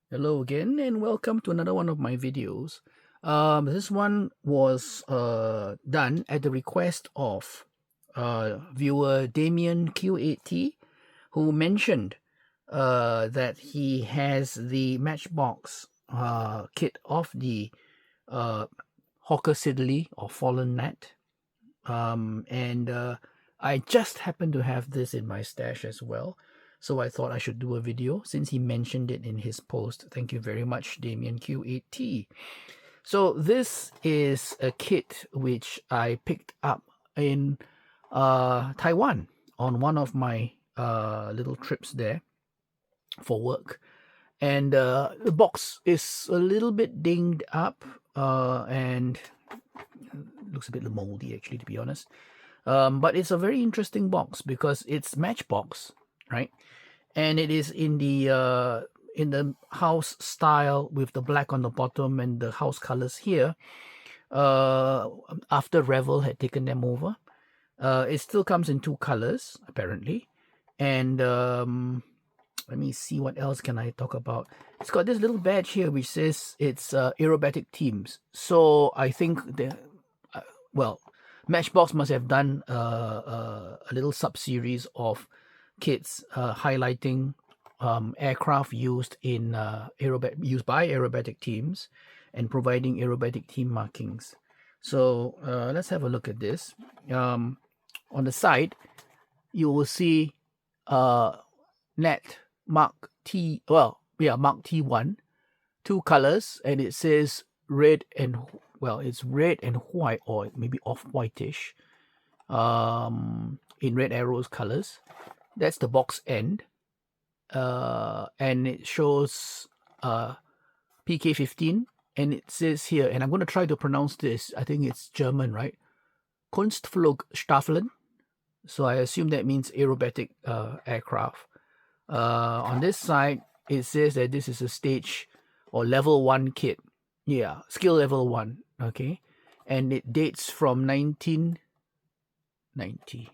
Hello again and welcome to another one of my videos. This one was done at the request of viewer Damien Q80, who mentioned that he has the Matchbox kit of the Hawker Siddeley or Fallen Gnat. And I just happen to have this in my stash as well. So I thought I should do a video since he mentioned it in his post. Thank you very much, Damien Q8T. So this is a kit which I picked up in Taiwan on one of my little trips there for work. And the box is a little bit dinged up and looks a bit moldy actually, to be honest. But it's a very interesting box because it's Matchbox, right? And it is in the house style with the black on the bottom and the house colors here. After Revel had taken them over, it still comes in two colors apparently. And let me see what else can I talk about. It's got this little badge here which says it's aerobatic teams. So I think well, Matchbox must have done a little sub-series of kits highlighting aircraft used in used by aerobatic teams and providing aerobatic team markings. So let's have a look at this. On the side, you will see Gnat Mark T. Mark T1, two colors, and it says red and it's red and white, or maybe off whitish, in red arrows colors. That's the box end, and it shows PK15, and it says here, and I'm going to try to pronounce this. I think it's German, right? Kunstflugstaffeln. So I assume that means aerobatic aircraft. On this side, it says that this is a stage or level 1 kit. Yeah, skill level 1. Okay. And it dates from 1990.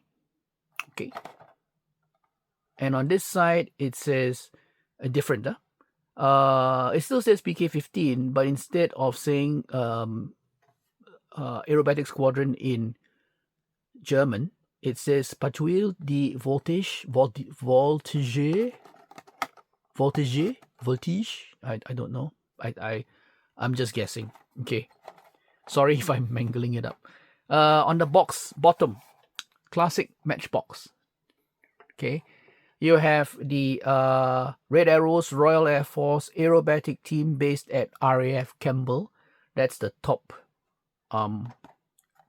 Okay. And on this side, it says a different. It still says PK15, but instead of saying aerobatic squadron in German, it says Patrouille de Voltige. I don't know. I'm just guessing. Okay. Sorry if I'm mangling it up. On the box bottom, classic Matchbox. Okay. You have the Red Arrows Royal Air Force aerobatic team based at RAF Campbell. That's the top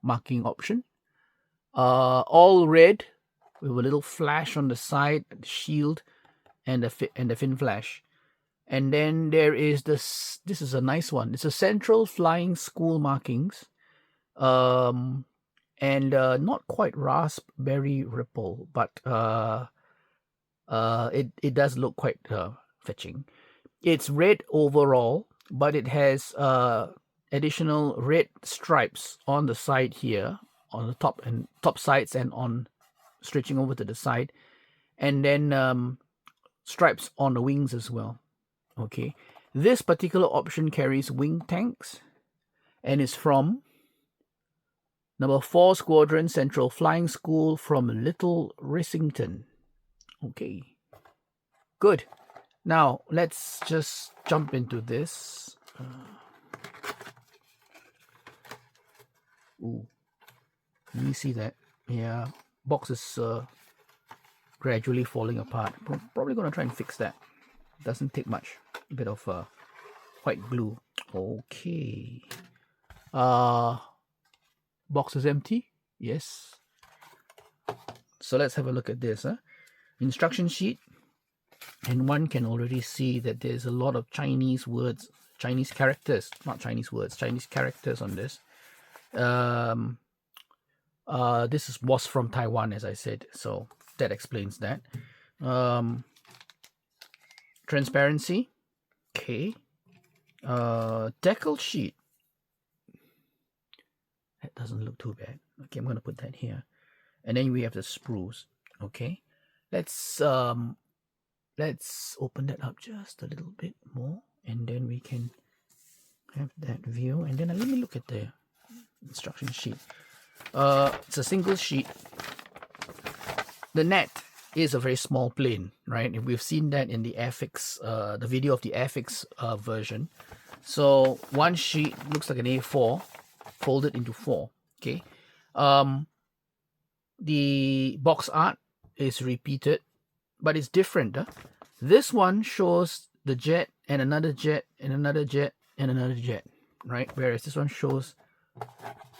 marking option. All red with a little flash on the side, the shield, and the fin flash. And then there is this. This is a nice one. It's a Central Flying School markings, and not quite raspberry ripple, but it does look quite fetching. It's red overall, but it has additional red stripes on the side here, on the top sides, and on stretching over to the side, and then stripes on the wings as well. Okay, this particular option carries wing tanks and is from number 4 Squadron Central Flying School from Little Rissington. Okay, good. Now let's just jump into this. Ooh, let me see that. Yeah, box is gradually falling apart. Probably gonna try and fix that. Doesn't take much. A bit of white glue. Okay. Box is empty. Yes. So let's have a look at this. Instruction sheet. And one can already see that there's a lot of Chinese words, Chinese characters, not Chinese words, Chinese characters on this. This was from Taiwan, as I said, so that explains that. Transparency. Okay. Decal sheet. That doesn't look too bad. Okay, I'm going to put that here. And then we have the sprues. Okay. Let's let's open that up just a little bit more, and then we can have that view. And then let me look at the instruction sheet. It's a single sheet. The net is a very small plane, right? We've seen that in the Airfix, the video of the Airfix version. So one sheet looks like an A4 folded into 4. Okay. The box art is repeated, but it's different. This one shows the jet and another jet and another jet and another jet, right? Whereas this one shows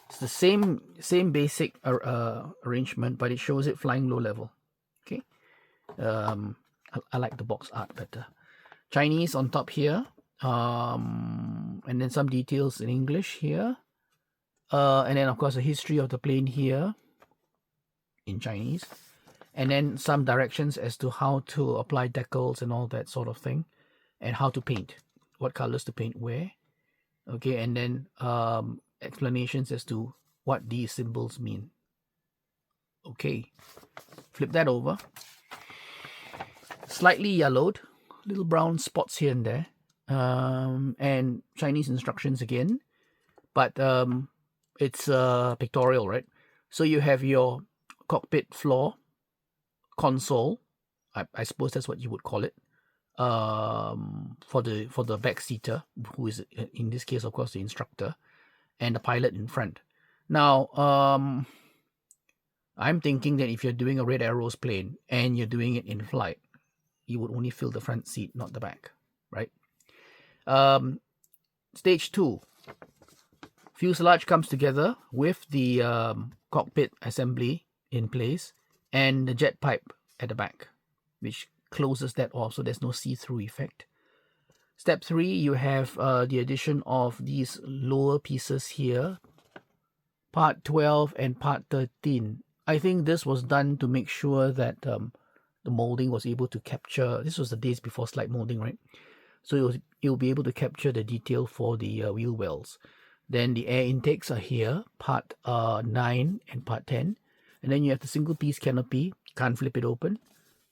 it's the same basic arrangement, but it shows it flying low level. Okay. I like the box art better. Chinese on top here, and then some details in English here, and then of course the history of the plane here in Chinese, and then some directions as to how to apply decals and all that sort of thing, and how to paint, what colors to paint where. Okay, and then explanations as to what these symbols mean. Okay, flip that over. Slightly yellowed, little brown spots here and there, and Chinese instructions again, but it's pictorial, right? So you have your cockpit floor, console, I suppose that's what you would call it, for the backseater, who is in this case of course the instructor, and the pilot in front. Now I'm thinking that if you're doing a Red Arrows plane and you're doing it in flight, you would only fill the front seat, not the back, right? Stage 2, fuselage comes together with the cockpit assembly in place and the jet pipe at the back, which closes that off so there's no see-through effect. Step 3, you have the addition of these lower pieces here, part 12 and part 13. I think this was done to make sure that the molding was able to capture, this was the days before slide molding, right? So you'll be able to capture the detail for the wheel wells. Then the air intakes are here, part 9 and part 10. And then you have the single piece canopy, can't flip it open.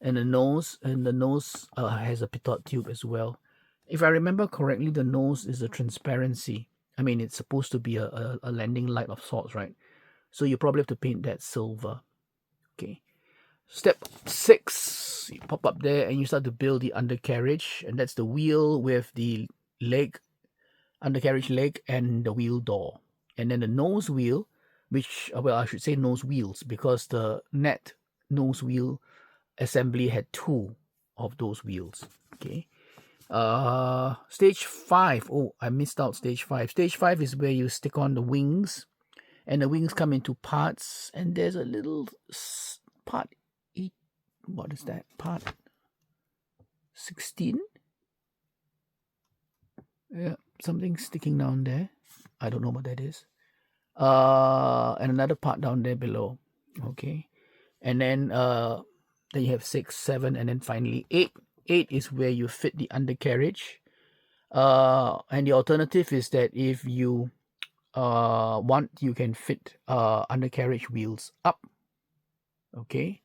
And the nose has a pitot tube as well. If I remember correctly, the nose is a transparency. I mean, it's supposed to be a landing light of sorts, right? So you probably have to paint that silver. Okay. Step 6, you pop up there and you start to build the undercarriage, and that's the wheel with the leg, undercarriage leg, and the wheel door. And then the nose wheel, which, well, I should say nose wheels, because the Gnat nose wheel assembly had 2 of those wheels. Okay. Stage 5. Oh, I missed out stage 5. Stage 5 is where you stick on the wings, and the wings come into parts, and there's a little part 8. What is that? Part 16? Yeah, something sticking down there. I don't know what that is. And another part down there below. Okay. And then you have 6, 7, and then finally 8. 8 is where you fit the undercarriage. And the alternative is that if you want, you can fit undercarriage wheels up. Okay.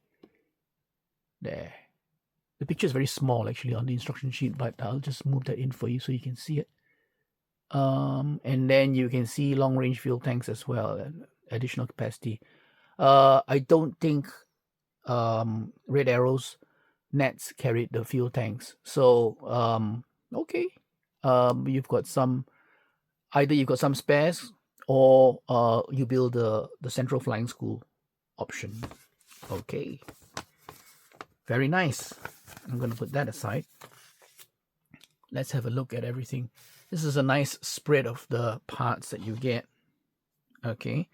There. The picture is very small actually on the instruction sheet, but I'll just move that in for you so you can see it. And then you can see long range fuel tanks as well, additional capacity. I don't think Red Arrows Gnats carried the fuel tanks. So okay. You've got some, either you've got some spares, or you build the Central Flying School option. Okay. Very nice. I'm going to put that aside. Let's have a look at everything. This is a nice spread of the parts that you get. Okay.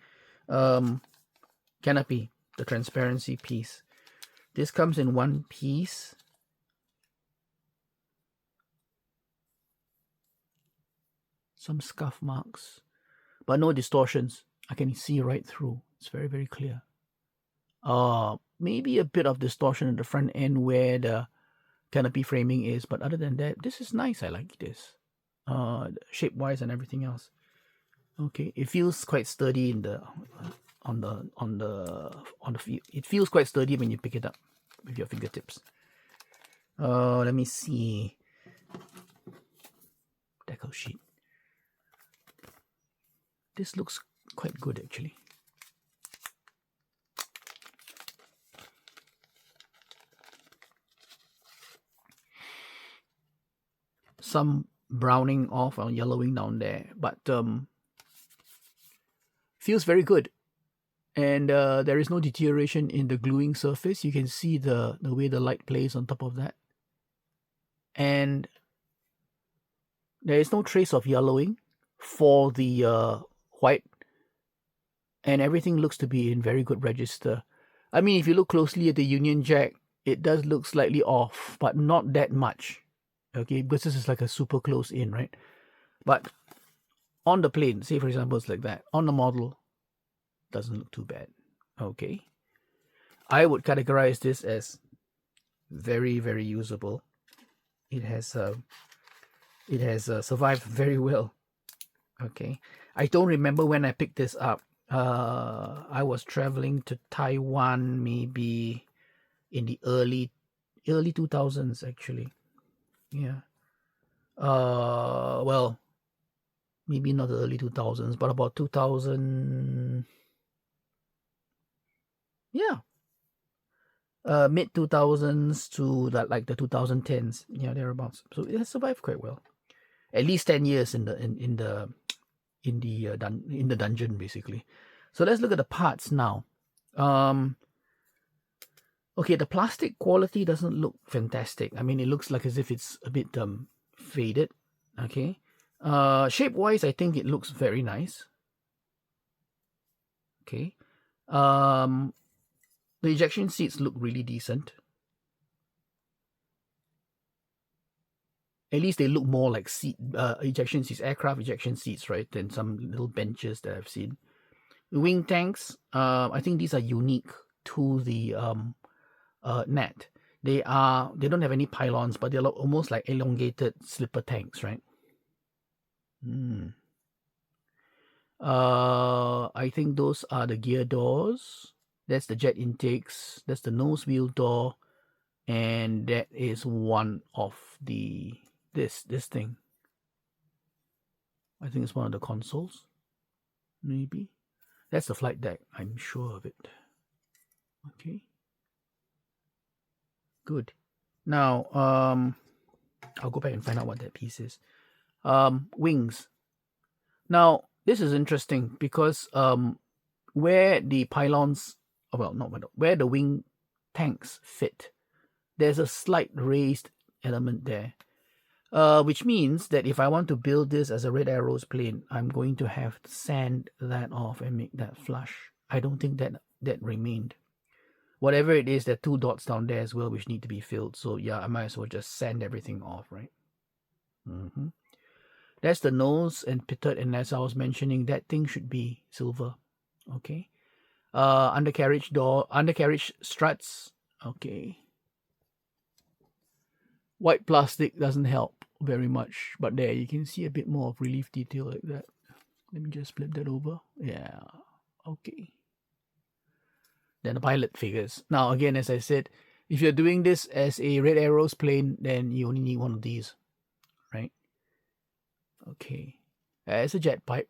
Canopy, the transparency piece. This comes in one piece. Some scuff marks, but no distortions. I can see right through. It's very, very clear. Maybe a bit of distortion at the front end where the canopy framing is, but other than that, this is nice. I like this, shape wise and everything else. Okay, it feels quite sturdy in the it feels quite sturdy when you pick it up with your fingertips. Let me see. Deco sheet. This looks quite good actually. Some browning off or yellowing down there, but feels very good. And there is no deterioration in the gluing surface. You can see the way the light plays on top of that. And there is no trace of yellowing for the white. And everything looks to be in very good register. I mean, if you look closely at the Union Jack, it does look slightly off, but not that much. Okay, because this is like a super close in, right? But on the plane, say for example, it's like that. On the model, doesn't look too bad. Okay. I would categorize this as very, very usable. It has survived very well. Okay. I don't remember when I picked this up. I was traveling to Taiwan maybe in the early 2000s actually. Yeah. Well, maybe not the early 2000s, but about 2000. Yeah. Mid 2000s to that, like the 2010s. Yeah, thereabouts. So it has survived quite well. At least 10 years in the dungeon basically. So let's look at the parts now. Okay, the plastic quality doesn't look fantastic. I mean, it looks like as if it's a bit faded. Okay. Shape wise, I think it looks very nice. Okay. The ejection seats look really decent. At least they look more like ejection seats, aircraft ejection seats, right, than some little benches that I've seen. Wing tanks, I think these are unique to the Gnat. They don't have any pylons, but they're almost like elongated slipper tanks, right? I think those are the gear doors. That's the jet intakes. That's the nose wheel door, and that is one of the this thing. I think it's one of the consoles. Maybe that's the flight deck. I'm sure of it. Okay. Good. Now, I'll go back and find out what that piece is. Wings. Now, this is interesting because where the pylons, where the wing tanks fit, there's a slight raised element there, which means that if I want to build this as a Red Arrows plane, I'm going to have to sand that off and make that flush. I don't think that remained. Whatever it is, there are 2 dots down there as well which need to be filled. So yeah, I might as well just sand everything off, right? That's the nose and pitot, and as I was mentioning, that thing should be silver. Okay. Undercarriage struts. Okay. White plastic doesn't help very much, but there you can see a bit more of relief detail like that. Let me just flip that over. Yeah. Okay. Then the pilot figures. Now again, as I said, if you're doing this as a Red Arrows plane, then you only need one of these, right? Okay. It's a jet pipe,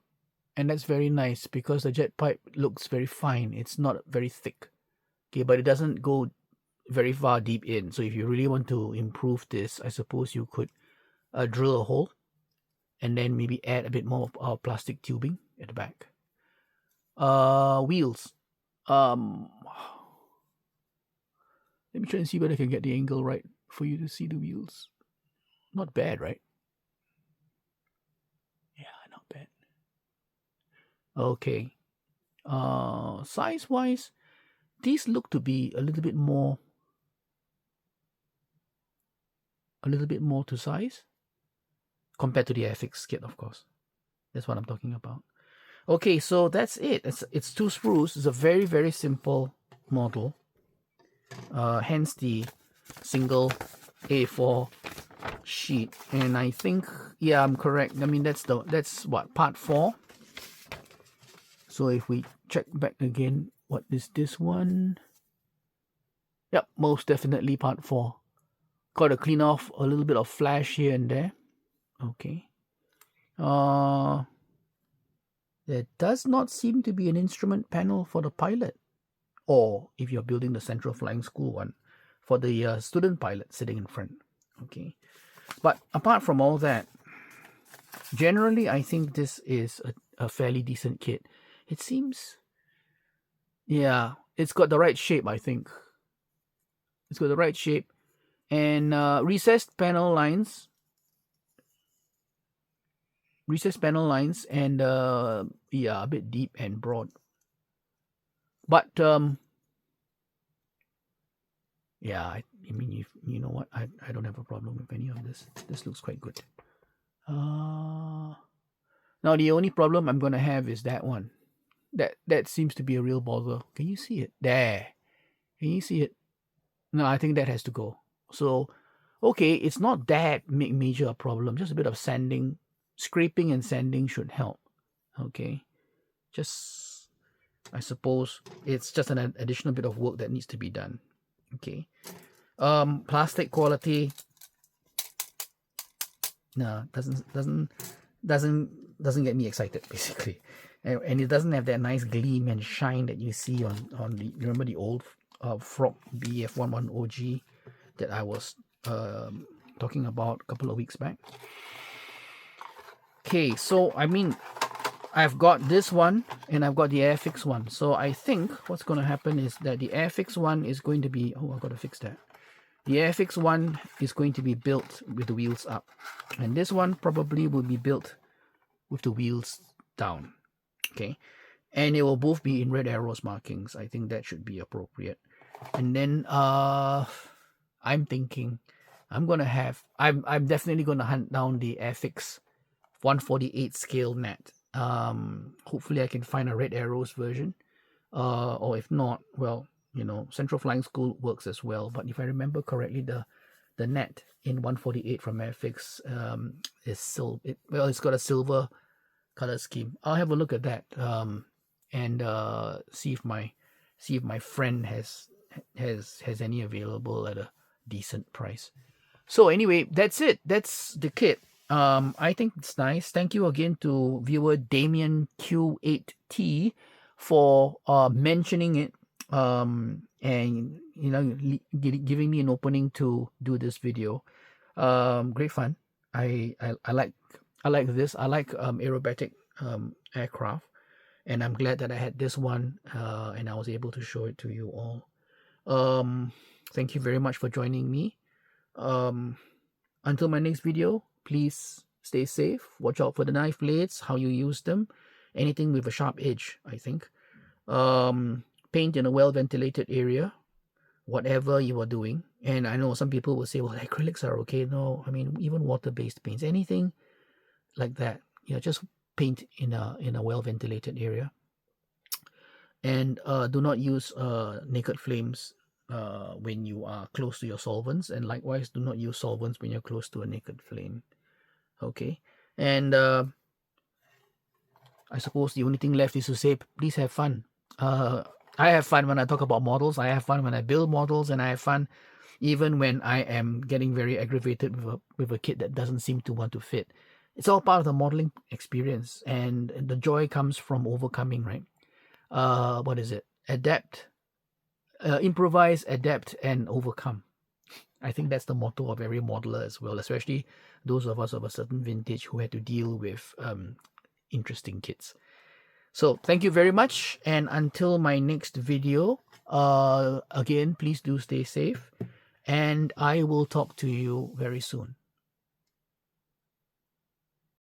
and that's very nice because the jet pipe looks very fine. It's not very thick. Okay, but it doesn't go very far deep in. So if you really want to improve this, I suppose you could drill a hole and then maybe add a bit more of plastic tubing at the back. Wheels. Let me try and see whether I can get the angle right for you to see the wheels. Not bad, right? Yeah, not bad. Okay. Size-wise, these look to be a little bit more to size compared to the Airfix kit, of course. That's what I'm talking about. Okay, so that's it. It's 2 sprues. It's a very, very simple model. Hence the single A4 sheet. And I think, yeah, I'm correct. I mean, that's what, part 4. So if we check back again, what is this one? Yep, most definitely part 4. Got to clean off a little bit of flash here and there. Okay. There does not seem to be an instrument panel for the pilot, or if you're building the Central Flying School one, for the student pilot sitting in front. Okay. But apart from all that, generally I think this is a fairly decent kit. It seems, yeah, it's got the right shape, I think. It's got the right shape. And recessed panel lines, and yeah, a bit deep and broad. But yeah, I mean, if you know what, I don't have a problem with any of this. This looks quite good. Now the only problem I'm gonna have is that one. That seems to be a real bother. Can you see it? There. Can you see it? No, I think that has to go. So, okay, it's not that major a problem. Just a bit of sanding, scraping and sanding should help. Okay, just, I suppose it's just an additional bit of work that needs to be done. Okay, plastic quality. No, doesn't get me excited, basically, and it doesn't have that nice gleam and shine that you see on the, remember the old Frog BF11 OG that I was talking about a couple of weeks back. Okay, so I mean, I've got this one and I've got the Airfix one. So I think what's going to happen is that the Airfix one is going to be, oh, I've got to fix that. The Airfix one is going to be built with the wheels up, and this one probably will be built with the wheels down. Okay, and it will both be in red arrows markings. I think that should be appropriate. And then I'm thinking I'm definitely gonna hunt down the Airfix 148 scale Gnat. Hopefully I can find a red arrows version, or if not, well, you know, Central Flying School works as well. But if I remember correctly, the Gnat in 148 from Airfix is silver. It's got a silver color scheme. I'll have a look at that and see if my friend has any available at a decent price. So anyway, that's it. That's the kit. I think it's nice. Thank you again to viewer Damien Q8T for mentioning it, and you know, giving me an opening to do this video. Great fun. I like this. I like aerobatic aircraft, and I'm glad that I had this one and I was able to show it to you all. Thank you very much for joining me. Until my next video, please stay safe. Watch out for the knife blades, how you use them, anything with a sharp edge, I think. Paint in a well-ventilated area, whatever you are doing. And I know some people will say, well, acrylics are okay. No, I mean, even water-based paints, anything like that, you know, just paint in a well-ventilated area. And do not use naked flames when you are close to your solvents, and likewise do not use solvents when you're close to a naked flame. Okay, and I suppose the only thing left is to say, please have fun. I have fun when I talk about models, I have fun when I build models, and I have fun even when I am getting very aggravated with a kit that doesn't seem to want to fit. It's all part of the modeling experience, and the joy comes from overcoming, right? What is it? Adapt, improvise, adapt, and overcome. I think that's the motto of every modeler as well, especially those of us of a certain vintage who had to deal with interesting kits. So thank you very much, and until my next video, again, please do stay safe, and I will talk to you very soon.